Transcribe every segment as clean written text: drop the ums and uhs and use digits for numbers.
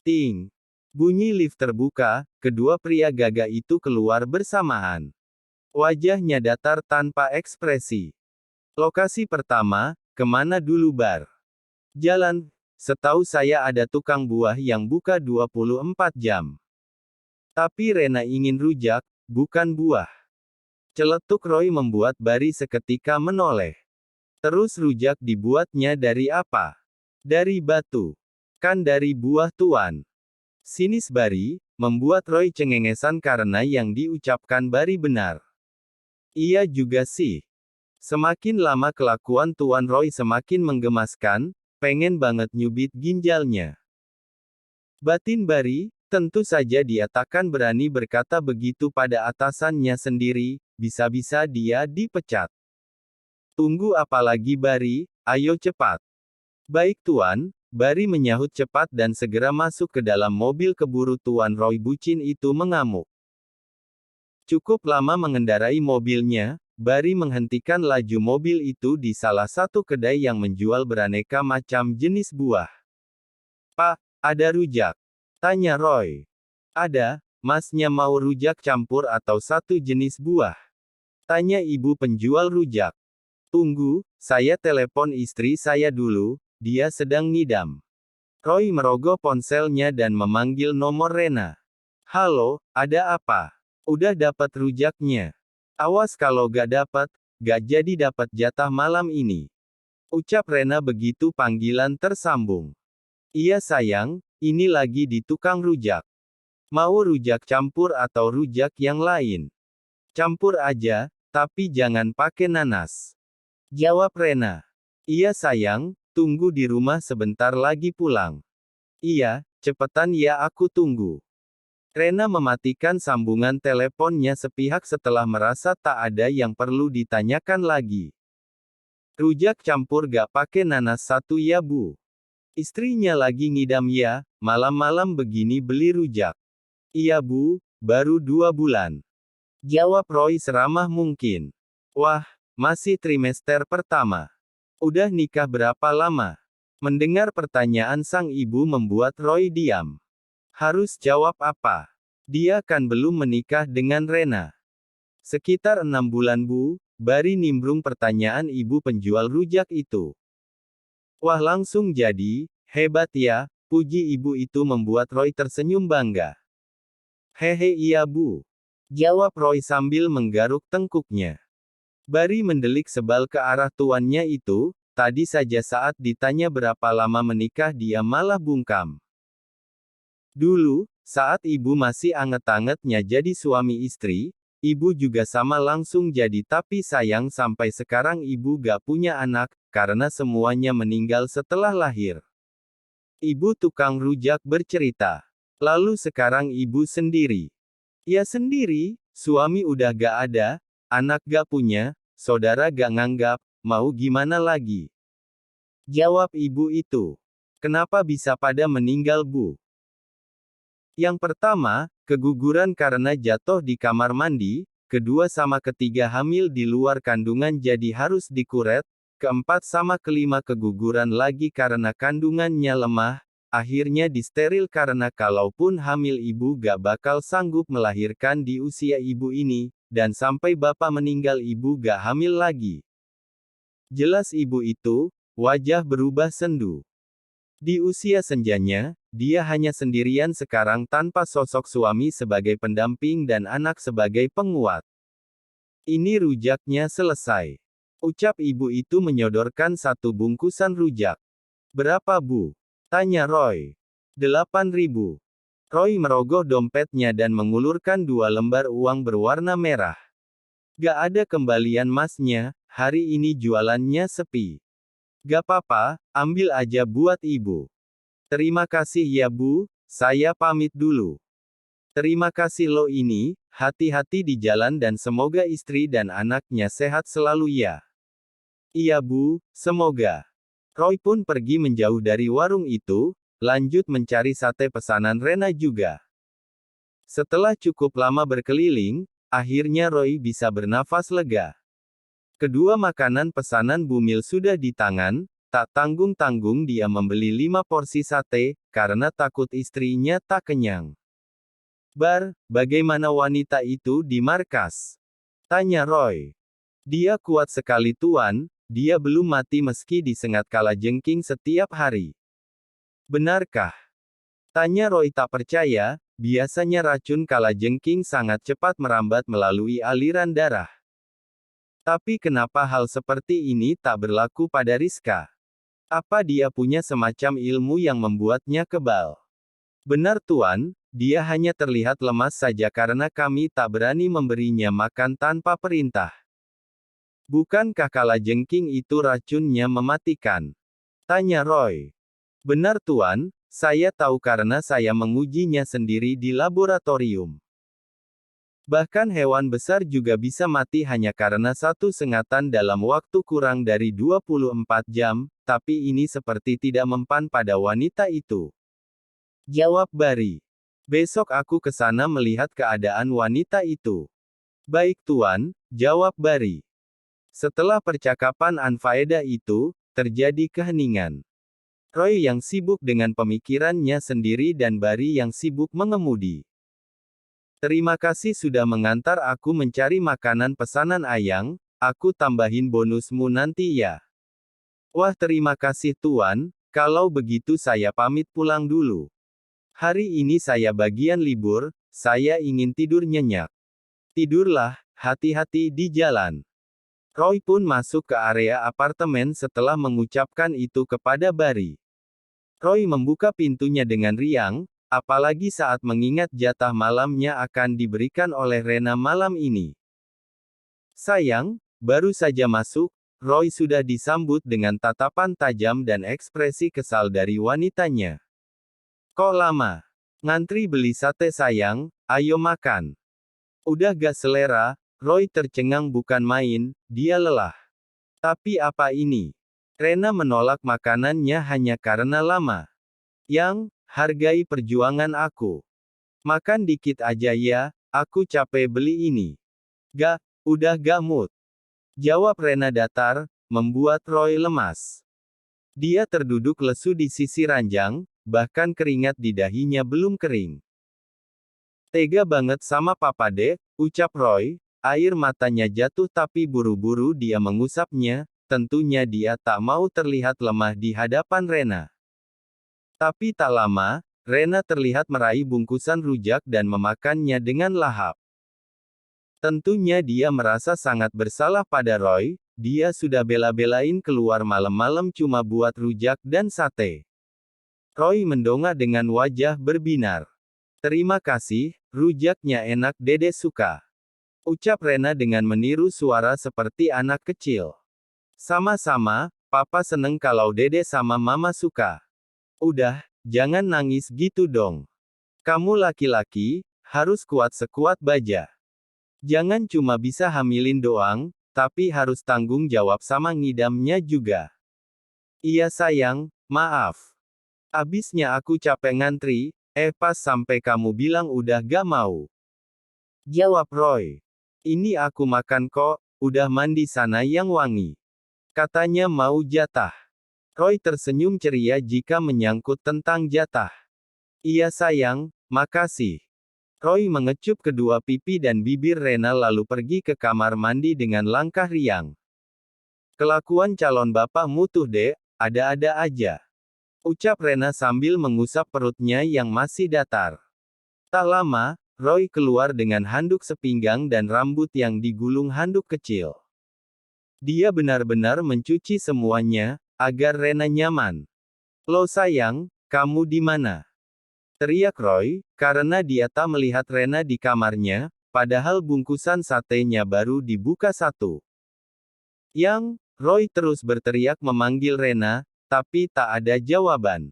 Ting. Bunyi lift terbuka, kedua pria gagah itu keluar bersamaan. Wajahnya datar tanpa ekspresi. Lokasi pertama, kemana dulu bar? Jalan, setahu saya ada tukang buah yang buka 24 jam. Tapi Rena ingin rujak, bukan buah. Celetuk Roy membuat Bari seketika menoleh. Terus rujak dibuatnya dari apa? Dari batu. Kan dari buah tuan. Sinis Bari, membuat Roy cengengesan karena yang diucapkan Bari benar. Iya juga sih. Semakin lama kelakuan Tuan Roy semakin menggemaskan, pengen banget nyubit ginjalnya. Batin Bari, tentu saja dia takkan berani berkata begitu pada atasannya sendiri, bisa-bisa dia dipecat. Tunggu apa lagi Bari, ayo cepat. Baik Tuan, Bari menyahut cepat dan segera masuk ke dalam mobil keburu Tuan Roy bucin itu mengamuk. Cukup lama mengendarai mobilnya, Bari menghentikan laju mobil itu di salah satu kedai yang menjual beraneka macam jenis buah. Pak, ada rujak? Tanya Roy. Ada, masnya mau rujak campur atau satu jenis buah? Tanya ibu penjual rujak. Tunggu, saya telepon istri saya dulu, dia sedang ngidam. Roy merogoh ponselnya dan memanggil nomor Rena. Halo, ada apa? Udah dapat rujaknya. Awas kalau gak dapat, gak jadi dapat jatah malam ini. Ucap Rena begitu panggilan tersambung. Iya sayang, ini lagi di tukang rujak. Mau rujak campur atau rujak yang lain? Campur aja, tapi jangan pakai nanas. Jawab Rena. Iya sayang, tunggu di rumah sebentar lagi pulang. Iya, cepetan ya aku tunggu. Rena mematikan sambungan teleponnya sepihak setelah merasa tak ada yang perlu ditanyakan lagi. Rujak campur gak pakai nanas satu ya bu. Istrinya lagi ngidam ya, malam-malam begini beli rujak. Iya bu, baru 2 bulan. Jawab Roy seramah mungkin. Wah, masih trimester pertama. Udah nikah berapa lama? Mendengar pertanyaan sang ibu membuat Roy diam. Harus jawab apa? Dia kan belum menikah dengan Rena. Sekitar 6 bulan bu, Bari nimbrung pertanyaan ibu penjual rujak itu. Wah langsung jadi, hebat ya, puji ibu itu membuat Roy tersenyum bangga. Hehe iya bu. Jawab Roy sambil menggaruk tengkuknya. Bari mendelik sebal ke arah tuannya itu, tadi saja saat ditanya berapa lama menikah dia malah bungkam. Dulu, saat ibu masih anget-angetnya jadi suami istri, ibu juga sama langsung jadi tapi sayang sampai sekarang ibu gak punya anak, karena semuanya meninggal setelah lahir. Ibu tukang rujak bercerita. Lalu sekarang ibu sendiri. Ya sendiri, suami udah gak ada, anak gak punya, saudara gak nganggap, mau gimana lagi? Jawab ibu itu. Kenapa bisa pada meninggal bu? Yang pertama, keguguran karena jatuh di kamar mandi, kedua sama ketiga hamil di luar kandungan jadi harus dikuret, keempat sama kelima keguguran lagi karena kandungannya lemah, akhirnya disteril karena kalaupun hamil ibu gak bakal sanggup melahirkan di usia ibu ini, dan sampai bapak meninggal ibu gak hamil lagi. Jelas ibu itu, wajah berubah sendu. Di usia senjanya, dia hanya sendirian sekarang tanpa sosok suami sebagai pendamping dan anak sebagai penguat. Ini rujaknya selesai. Ucap ibu itu menyodorkan satu bungkusan rujak. Berapa bu? Tanya Roy. 8.000. Roy merogoh dompetnya dan mengulurkan 2 lembar uang berwarna merah. Gak ada kembalian masnya, hari ini jualannya sepi. Gak apa-apa, ambil aja buat ibu. Terima kasih ya bu, saya pamit dulu. Terima kasih lo ini, hati-hati di jalan dan semoga istri dan anaknya sehat selalu ya. Iya bu, semoga. Roy pun pergi menjauh dari warung itu, lanjut mencari sate pesanan Rena juga. Setelah cukup lama berkeliling, akhirnya Roy bisa bernafas lega. Kedua makanan pesanan Bumil sudah di tangan, Tak tanggung-tanggung dia membeli 5 porsi sate, karena takut istrinya tak kenyang. Bagaimana wanita itu di markas? Tanya Roy. Dia kuat sekali tuan, dia belum mati meski disengat kalajengking setiap hari. Benarkah? Tanya Roy tak percaya, biasanya racun kalajengking sangat cepat merambat melalui aliran darah. Tapi kenapa hal seperti ini tak berlaku pada Rizka? Apa dia punya semacam ilmu yang membuatnya kebal? Benar tuan, dia hanya terlihat lemas saja karena kami tak berani memberinya makan tanpa perintah. Bukankah kalajengking itu racunnya mematikan? Tanya Roy. Benar tuan, saya tahu karena saya mengujinya sendiri di laboratorium. Bahkan hewan besar juga bisa mati hanya karena satu sengatan dalam waktu kurang dari 24 jam, tapi ini seperti tidak mempan pada wanita itu. Jawab Bari. Besok aku ke sana melihat keadaan wanita itu. Baik tuan, jawab Bari. Setelah percakapan anfaedah itu, terjadi keheningan. Roy yang sibuk dengan pemikirannya sendiri dan Bari yang sibuk mengemudi. Terima kasih sudah mengantar aku mencari makanan pesanan Ayang, aku tambahin bonusmu nanti ya. Wah terima kasih tuan, kalau begitu saya pamit pulang dulu. Hari ini saya bagian libur, saya ingin tidur nyenyak. Tidurlah, hati-hati di jalan. Roy pun masuk ke area apartemen setelah mengucapkan itu kepada Bari. Roy membuka pintunya dengan riang, apalagi saat mengingat jatah malamnya akan diberikan oleh Rena malam ini. Sayang, baru saja masuk, Roy sudah disambut dengan tatapan tajam dan ekspresi kesal dari wanitanya. Kok lama? Ngantri beli sate sayang, ayo makan. Udah gak selera, Roy tercengang bukan main, dia lelah. Tapi apa ini? Rena menolak makanannya hanya karena lama. Yang, hargai perjuangan aku. Makan dikit aja ya, aku capek beli ini. Udah gak mood. Jawab Rena datar, membuat Roy lemas. Dia terduduk lesu di sisi ranjang, bahkan keringat di dahinya belum kering. Tega banget sama papa dek, ucap Roy, air matanya jatuh tapi buru-buru dia mengusapnya, tentunya dia tak mau terlihat lemah di hadapan Rena. Tapi tak lama, Rena terlihat meraih bungkusan rujak dan memakannya dengan lahap. Tentunya dia merasa sangat bersalah pada Roy, dia sudah bela-belain keluar malam-malam cuma buat rujak dan sate. Roy mendongak dengan wajah berbinar. Terima kasih, rujaknya enak Dede suka. Ucap Rena dengan meniru suara seperti anak kecil. Sama-sama, papa seneng kalau Dede sama mama suka. Udah, jangan nangis gitu dong. Kamu laki-laki, harus kuat sekuat baja. Jangan cuma bisa hamilin doang, tapi harus tanggung jawab sama ngidamnya juga. Iya sayang, maaf. Abisnya aku capek ngantri, pas sampai kamu bilang udah gak mau. Jawab Roy. Ini aku makan kok, udah mandi sana yang wangi. Katanya mau jatah. Roy tersenyum ceria jika menyangkut tentang jatah. Iya sayang, makasih. Roy mengecup kedua pipi dan bibir Rena lalu pergi ke kamar mandi dengan langkah riang. Kelakuan calon bapak mutuh dek, ada-ada aja. Ucap Rena sambil mengusap perutnya yang masih datar. Tak lama, Roy keluar dengan handuk sepinggang dan rambut yang digulung handuk kecil. Dia benar-benar mencuci semuanya, agar Rena nyaman. Lo sayang, kamu di mana? Teriak Roy, karena dia tak melihat Rena di kamarnya, padahal bungkusan satenya baru dibuka satu. Roy terus berteriak memanggil Rena, tapi tak ada jawaban.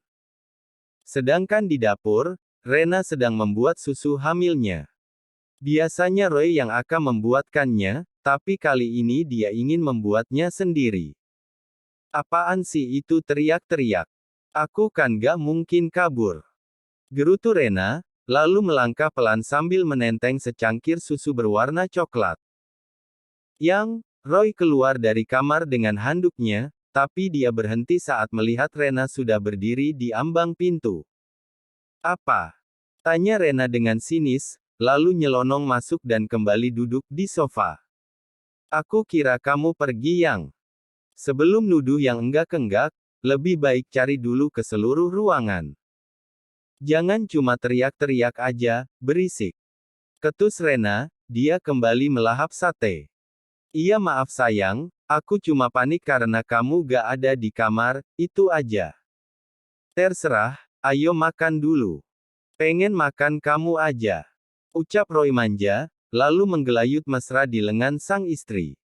Sedangkan di dapur, Rena sedang membuat susu hamilnya. Biasanya Roy yang akan membuatkannya, tapi kali ini dia ingin membuatnya sendiri. Apaan sih itu teriak-teriak? Aku kan gak mungkin kabur. Gerutu Rena, lalu melangkah pelan sambil menenteng secangkir susu berwarna coklat. Roy keluar dari kamar dengan handuknya, tapi dia berhenti saat melihat Rena sudah berdiri di ambang pintu. Apa? Tanya Rena dengan sinis, lalu nyelonong masuk dan kembali duduk di sofa. Aku kira kamu pergi yang. Sebelum nuduh yang enggak-enggak, lebih baik cari dulu ke seluruh ruangan. Jangan cuma teriak-teriak aja, berisik. Ketus Rena, dia kembali melahap sate. Iya maaf sayang, aku cuma panik karena kamu gak ada di kamar, itu aja. Terserah, ayo makan dulu. Pengen makan kamu aja. Ucap Roy manja, lalu menggelayut mesra di lengan sang istri.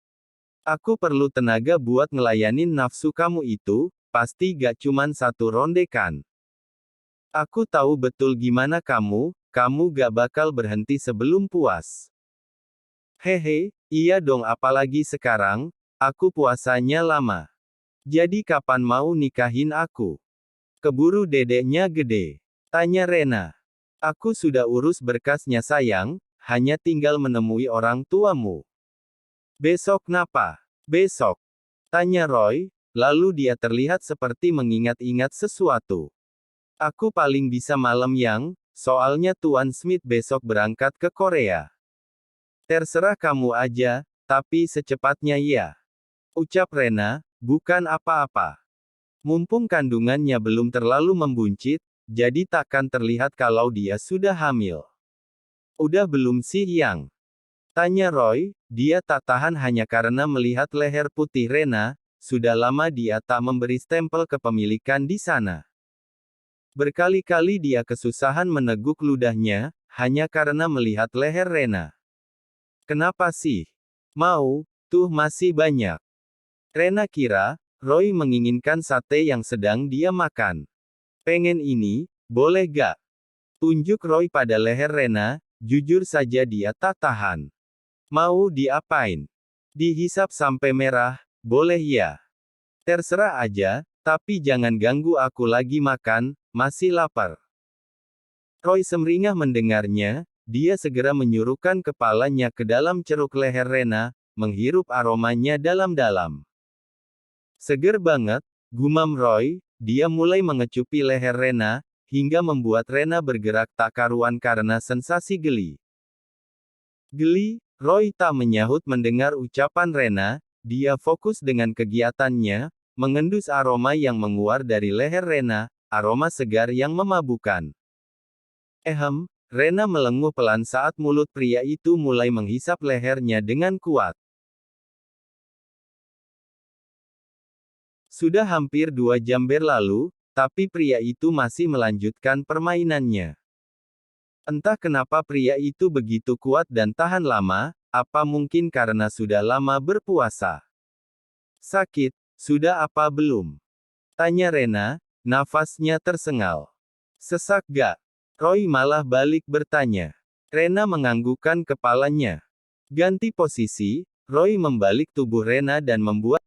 Aku perlu tenaga buat ngelayanin nafsu kamu itu, pasti gak cuman satu ronde kan. Aku tahu betul gimana kamu gak bakal berhenti sebelum puas. Hehe, iya dong apalagi sekarang, aku puasanya lama. Jadi kapan mau nikahin aku? Keburu dedeknya gede. Tanya Rena. Aku sudah urus berkasnya sayang, hanya tinggal menemui orang tuamu. Besok napa? Besok? Tanya Roy, lalu dia terlihat seperti mengingat-ingat sesuatu. Aku paling bisa malam yang, soalnya Tuan Smith besok berangkat ke Korea. Terserah kamu aja, tapi secepatnya ya. Ucap Rena, bukan apa-apa. Mumpung kandungannya belum terlalu membuncit, jadi takkan terlihat kalau dia sudah hamil. Udah belum sih yang? Tanya Roy, dia tak tahan hanya karena melihat leher putih Rena, sudah lama dia tak memberi stempel kepemilikan di sana. Berkali-kali dia kesusahan meneguk ludahnya, hanya karena melihat leher Rena. Kenapa sih? Mau, tuh masih banyak. Rena kira, Roy menginginkan sate yang sedang dia makan. Pengen ini, boleh gak? Tunjuk Roy pada leher Rena, jujur saja dia tak tahan. Mau diapain? Dihisap sampai merah, boleh ya? Terserah aja, tapi jangan ganggu aku lagi makan, masih lapar. Roy semringah mendengarnya, dia segera menyuruhkan kepalanya ke dalam ceruk leher Rena, menghirup aromanya dalam-dalam. Seger banget, gumam Roy, dia mulai mengecupi leher Rena, hingga membuat Rena bergerak tak karuan karena sensasi geli. Geli, Roy tak menyahut mendengar ucapan Rena, dia fokus dengan kegiatannya, mengendus aroma yang menguar dari leher Rena, aroma segar yang memabukkan. Rena melenguh pelan saat mulut pria itu mulai menghisap lehernya dengan kuat. Sudah hampir 2 jam berlalu, tapi pria itu masih melanjutkan permainannya. Entah kenapa pria itu begitu kuat dan tahan lama, apa mungkin karena sudah lama berpuasa. Sakit, sudah apa belum? Tanya Rena, nafasnya tersengal. Sesak gak? Roy malah balik bertanya. Rena menganggukkan kepalanya. Ganti posisi, Roy membalik tubuh Rena dan membuat